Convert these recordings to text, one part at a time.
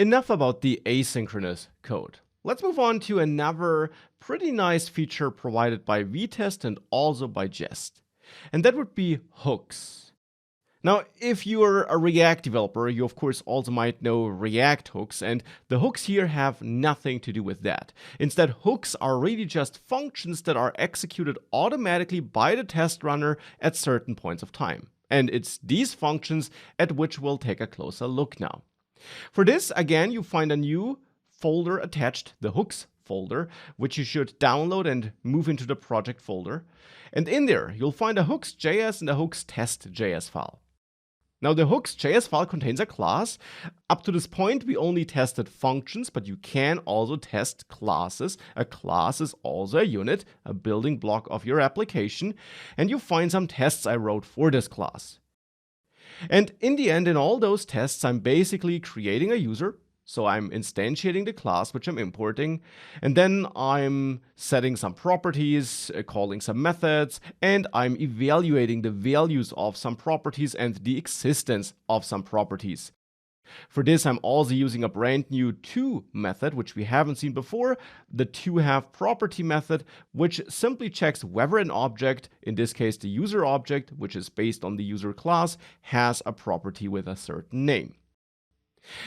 Enough about the asynchronous code. Let's move on to another pretty nice feature provided by Vitest and also by Jest. And that would be hooks. Now, if you're a React developer, you of course also might know React hooks, and the hooks here have nothing to do with that. Instead, hooks are really just functions that are executed automatically by the test runner at certain points of time. And it's these functions at which we'll take a closer look now. For this, again, you find a new folder attached, the hooks folder, which you should download and move into the project folder. And in there, you'll find a hooks.js and a hooks.test.js file. Now, the hooks.js file contains a class. Up to this point, we only tested functions, but you can also test classes. A class is also a unit, a building block of your application, and you find some tests I wrote for this class. And in the end, in all those tests, I'm basically creating a user. So I'm instantiating the class, which I'm importing, and then I'm setting some properties, calling some methods, and I'm evaluating the values of some properties and the existence of some properties. For this, I'm also using a brand new to method, which we haven't seen before, the toHaveProperty method, which simply checks whether an object, in this case the user object, which is based on the user class, has a property with a certain name.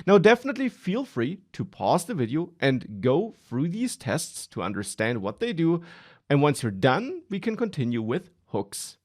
Now, definitely feel free to pause the video and go through these tests to understand what they do. And once you're done, we can continue with hooks.